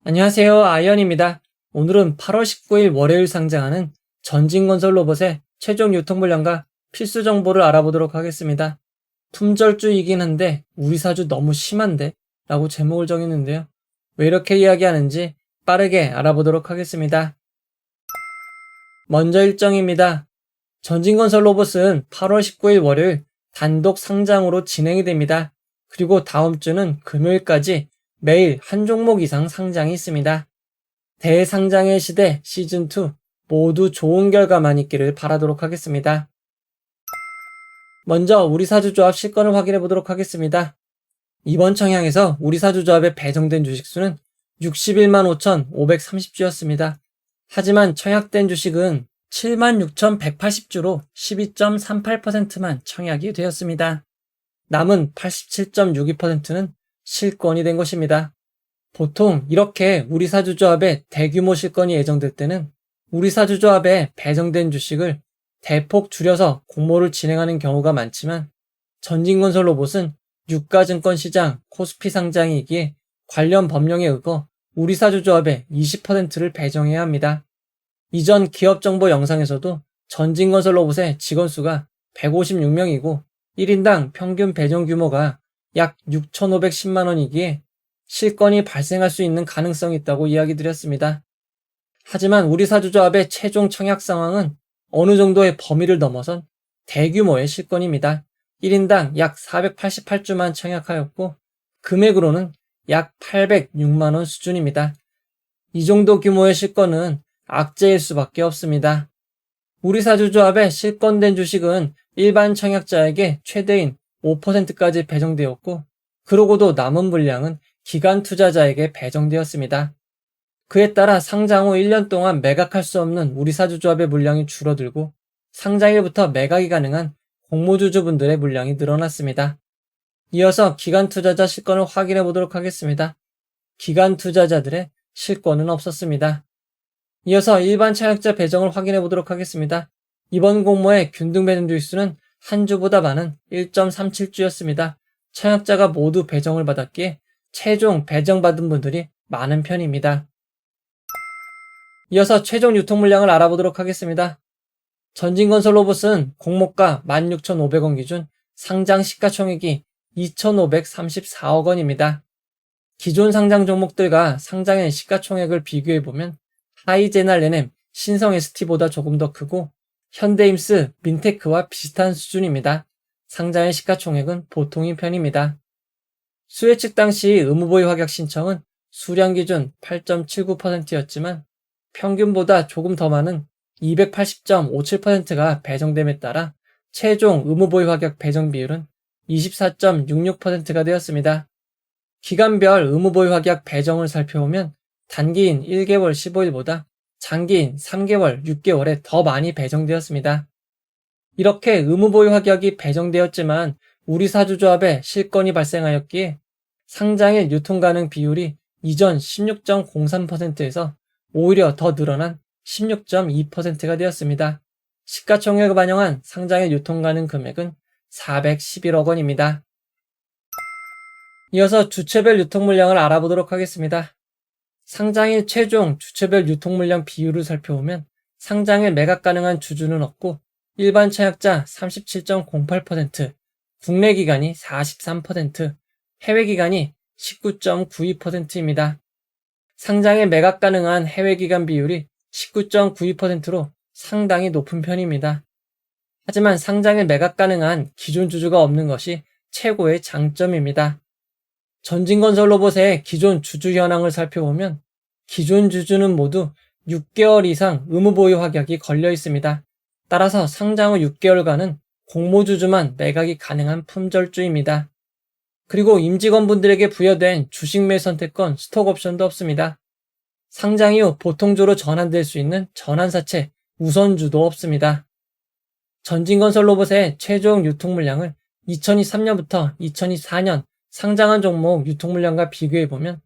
안녕하세요. 아이언입니다. 오늘은 8월 19일 월요일 상장하는 전진건설 로봇의 최종 유통 물량과 필수 정보를 알아보도록 하겠습니다. 품절주이긴 한데 우리 사주 너무 심한데? 라고 제목을 정했는데요. 왜 이렇게 이야기하는지 빠르게 알아보도록 하겠습니다. 먼저 일정입니다. 전진건설 로봇은 8월 19일 월요일 단독 상장으로 진행이 됩니다. 그리고 다음 주는 금요일까지 매일 한 종목 이상 상장이 있습니다. 대상장의 시대 시즌2 모두 좋은 결과만 있기를 바라도록 하겠습니다. 먼저 우리사주조합 실권을 확인해 보도록 하겠습니다. 이번 청약에서 우리사주조합에 배정된 주식수는 61만 5,530주였습니다. 하지만 청약된 주식은 76,180주로 12.38%만 청약이 되었습니다. 남은 87.62%는 실권이 된 것입니다. 보통 이렇게 우리사주조합에 대규모 실권이 예정될 때는 우리사주조합에 배정된 주식을 대폭 줄여서 공모를 진행하는 경우가 많지만 전진건설 로봇은 유가증권시장 코스피 상장이기에 관련 법령에 의거 우리사주조합의 20%를 배정해야 합니다. 이전 기업정보 영상에서도 전진건설 로봇의 직원수가 156명이고 1인당 평균 배정 규모가 약 6,510만원이기에 실권이 발생할 수 있는 가능성이 있다고 이야기 드렸습니다. 하지만 우리사주조합의 최종 청약 상황은 어느 정도의 범위를 넘어선 대규모의 실권입니다. 1인당 약 488주만 청약하였고 금액으로는 약 806만원 수준입니다. 이 정도 규모의 실권은 악재일 수밖에 없습니다. 우리사주조합에 실권된 주식은 일반 청약자에게 최대인 5%까지 배정되었고 그러고도 남은 물량은 기관 투자자에게 배정되었습니다. 그에 따라 상장 후 1년 동안 매각할 수 없는 우리사주조합의 물량이 줄어들고 상장일부터 매각이 가능한 공모주주분들의 물량이 늘어났습니다. 이어서 기관 투자자 실권을 확인해 보도록 하겠습니다. 기관 투자자들의 실권은 없었습니다. 이어서 일반 청약자 배정을 확인해 보도록 하겠습니다. 이번 공모의 균등 배정 주수는 한 주보다 많은 1.37주였습니다. 청약자가 모두 배정을 받았기에 최종 배정받은 분들이 많은 편입니다. 이어서 최종 유통 물량을 알아보도록 하겠습니다. 전진건설 로봇은 공모가 16,500원 기준 상장 시가총액이 2,534억원입니다. 기존 상장 종목들과 상장의 시가총액을 비교해보면 하이제날레넴, 신성ST보다 조금 더 크고 현대임스, 민테크와 비슷한 수준입니다. 상장의 시가총액은 보통인 편입니다. 수혜측 당시 의무보유 확약 신청은 수량 기준 8.79%였지만 평균보다 조금 더 많은 280.57%가 배정됨에 따라 최종 의무보유 확약 배정 비율은 24.66%가 되었습니다. 기간별 의무보유 확약 배정을 살펴보면 단기인 1개월 15일보다 장기인 3개월 6개월에 더 많이 배정되었습니다. 이렇게 의무보유 확약이 배정되었지만 우리사주조합에 실권이 발생하였기에 상장일 유통가능 비율이 이전 16.03%에서 오히려 더 늘어난 16.2%가 되었습니다. 시가총액을 반영한 상장일 유통가능 금액은 411억원입니다. 이어서 주체별 유통물량을 알아보도록 하겠습니다. 상장일 최종 주체별 유통물량 비율을 살펴보면 상장일 매각 가능한 주주는 없고 일반 청약자 37.08%, 국내 기관이 43%, 해외 기관이 19.92%입니다. 상장일 매각 가능한 해외 기관 비율이 19.92%로 상당히 높은 편입니다. 하지만 상장일 매각 가능한 기존 주주가 없는 것이 최고의 장점입니다. 전진건설 로봇의 기존 주주 현황을 살펴보면 기존 주주는 모두 6개월 이상 의무보유 확약이 걸려 있습니다. 따라서 상장 후 6개월간은 공모주주만 매각이 가능한 품절주입니다. 그리고 임직원분들에게 부여된 주식 매 선택권 스톡옵션도 없습니다. 상장 이후 보통주로 전환될 수 있는 전환사채 우선주도 없습니다. 전진건설 로봇의 최종 유통 물량을 2023년부터 2024년 상장한 종목 유통 물량과 비교해보면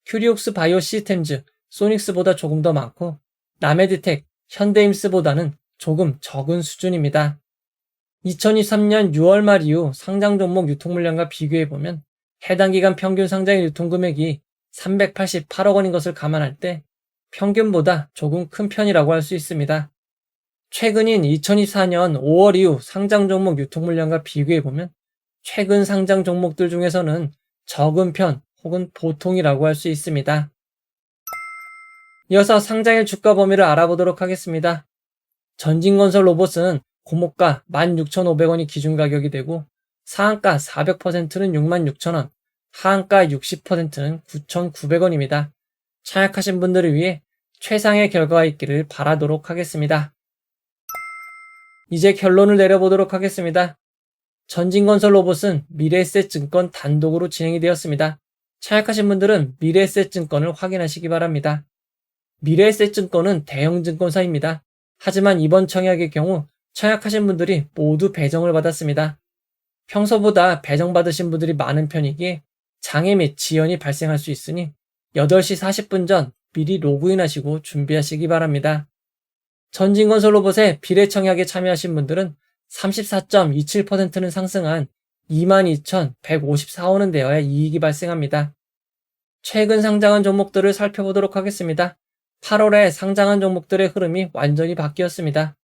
큐리옥스 바이오 시스템즈, 소닉스보다 조금 더 많고 남해디텍, 현대임스보다는 조금 적은 수준입니다. 2023년 6월 말 이후 상장 종목 유통 물량과 비교해보면 해당 기간 평균 상장의 유통 금액이 388억 원인 것을 감안할 때 평균보다 조금 큰 편이라고 할 수 있습니다. 최근인 2024년 5월 이후 상장 종목 유통 물량과 비교해보면 최근 상장 종목들 중에서는 적은 편 혹은 보통이라고 할 수 있습니다. 이어서 상장일 주가 범위를 알아보도록 하겠습니다. 전진건설 로봇은 고목가 16,500원이 기준 가격이 되고 상한가 400%는 66,000원, 하한가 60%는 9,900원입니다. 차약하신 분들을 위해 최상의 결과가 있기를 바라도록 하겠습니다. 이제 결론을 내려보도록 하겠습니다. 전진건설 로봇은 미래에셋증권 단독으로 진행이 되었습니다. 차약하신 분들은 미래에셋증권을 확인하시기 바랍니다. 미래에셋증권은 대형증권사입니다. 하지만 이번 청약의 경우 청약하신 분들이 모두 배정을 받았습니다. 평소보다 배정받으신 분들이 많은 편이기에 장애 및 지연이 발생할 수 있으니 8시 40분 전 미리 로그인하시고 준비하시기 바랍니다. 전진건설 로봇의 비례 청약에 참여하신 분들은 34.27%는 상승한 22,154원은 되어야 이익이 발생합니다. 최근 상장한 종목들을 살펴보도록 하겠습니다. 8월에 상장한 종목들의 흐름이 완전히 바뀌었습니다.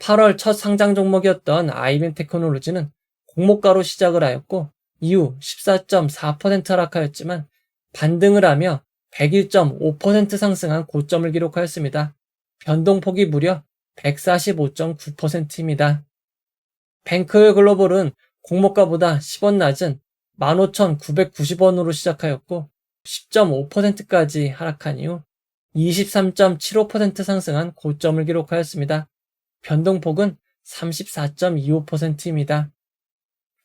8월 첫 상장 종목이었던 아이빔 테크놀로지는 공모가로 시작을 하였고 이후 14.4% 하락하였지만 반등을 하며 101.5% 상승한 고점을 기록하였습니다. 변동폭이 무려 145.9%입니다. 뱅크웨어 글로벌은 공모가보다 10원 낮은 15,990원으로 시작하였고 10.5%까지 하락한 이후 23.75% 상승한 고점을 기록하였습니다. 변동폭은 34.25%입니다.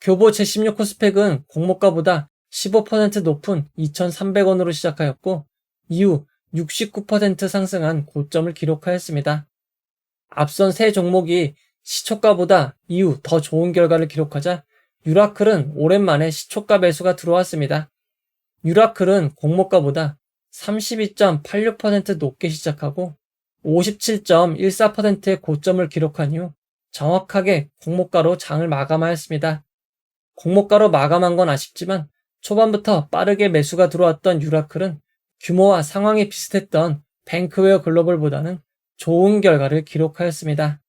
교보 제16 코스펙은 공모가보다 15% 높은 2,300원으로 시작하였고 이후 69% 상승한 고점을 기록하였습니다. 앞선 세 종목이 시초가보다 이후 더 좋은 결과를 기록하자 유라클은 오랜만에 시초가 매수가 들어왔습니다. 유라클은 공모가보다 32.86% 높게 시작하고 57.14%의 고점을 기록한 이후 정확하게 공모가로 장을 마감하였습니다. 공모가로 마감한 건 아쉽지만 초반부터 빠르게 매수가 들어왔던 유라클은 규모와 상황이 비슷했던 뱅크웨어 글로벌보다는 좋은 결과를 기록하였습니다.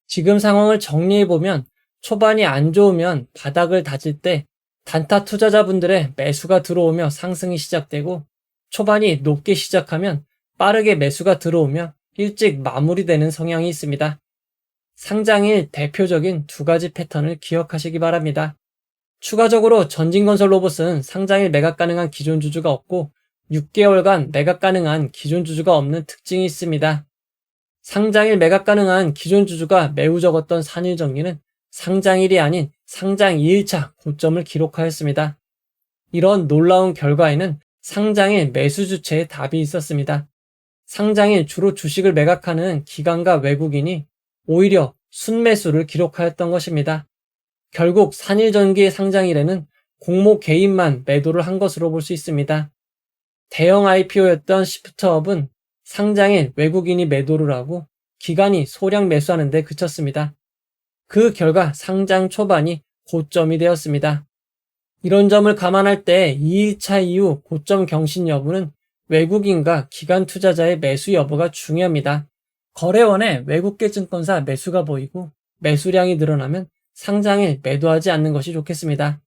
지금 상황을 정리해보면 초반이 안 좋으면 바닥을 다질 때 단타 투자자분들의 매수가 들어오며 상승이 시작되고 초반이 높게 시작하면 빠르게 매수가 들어오며 일찍 마무리되는 성향이 있습니다. 상장일 대표적인 두 가지 패턴을 기억하시기 바랍니다. 추가적으로 전진건설 로봇은 상장일 매각 가능한 기존 주주가 없고 6개월간 매각 가능한 기존 주주가 없는 특징이 있습니다. 상장일 매각 가능한 기존 주주가 매우 적었던 산일정리는 상장일이 아닌 상장 2일차 고점을 기록하였습니다. 이런 놀라운 결과에는 상장일 매수 주체의 답이 있었습니다. 상장일 주로 주식을 매각하는 기관과 외국인이 오히려 순매수를 기록하였던 것입니다. 결국 산일전기의 상장일에는 공모 개인만 매도를 한 것으로 볼 수 있습니다. 대형 IPO였던 시프트업은 상장일 외국인이 매도를 하고 기관이 소량 매수하는 데 그쳤습니다. 그 결과 상장 초반이 고점이 되었습니다. 이런 점을 감안할 때 2일차 이후 고점 경신 여부는 외국인과 기관 투자자의 매수 여부가 중요합니다. 거래원에 외국계 증권사 매수가 보이고 매수량이 늘어나면 상장일 매도하지 않는 것이 좋겠습니다.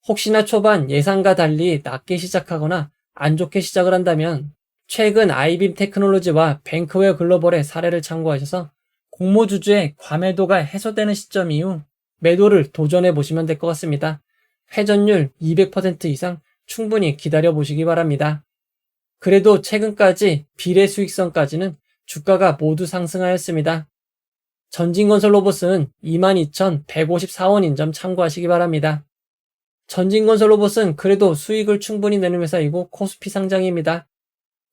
혹시나 초반 예상과 달리 낮게 시작하거나 안 좋게 시작을 한다면 최근 아이빔 테크놀로지와 뱅크웨어 글로벌의 사례를 참고하셔서 공모주주의 과매도가 해소되는 시점 이후 매도를 도전해 보시면 될 것 같습니다. 회전율 200% 이상 충분히 기다려 보시기 바랍니다. 그래도 최근까지 비례 수익성까지는 주가가 모두 상승하였습니다. 전진건설 로봇은 22,154원인 점 참고하시기 바랍니다. 전진건설 로봇은 그래도 수익을 충분히 내는 회사이고 코스피 상장입니다.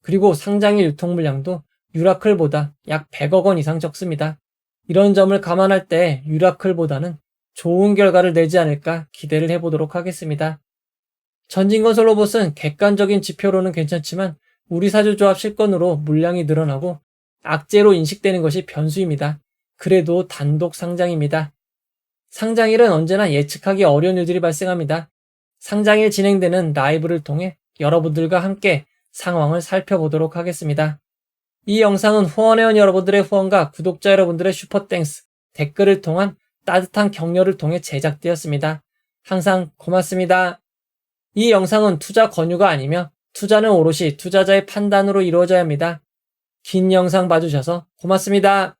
그리고 상장일 유통 물량도 유라클보다 약 100억 원 이상 적습니다. 이런 점을 감안할 때 유라클보다는 좋은 결과를 내지 않을까 기대를 해보도록 하겠습니다. 전진건설 로봇은 객관적인 지표로는 괜찮지만 우리사주조합 실권으로 물량이 늘어나고 악재로 인식되는 것이 변수입니다. 그래도 단독 상장입니다. 상장일은 언제나 예측하기 어려운 일들이 발생합니다. 상장일 진행되는 라이브를 통해 여러분들과 함께 상황을 살펴보도록 하겠습니다. 이 영상은 후원회원 여러분들의 후원과 구독자 여러분들의 슈퍼땡스, 댓글을 통한 따뜻한 격려를 통해 제작되었습니다. 항상 고맙습니다. 이 영상은 투자 권유가 아니며 투자는 오롯이 투자자의 판단으로 이루어져야 합니다. 긴 영상 봐주셔서 고맙습니다.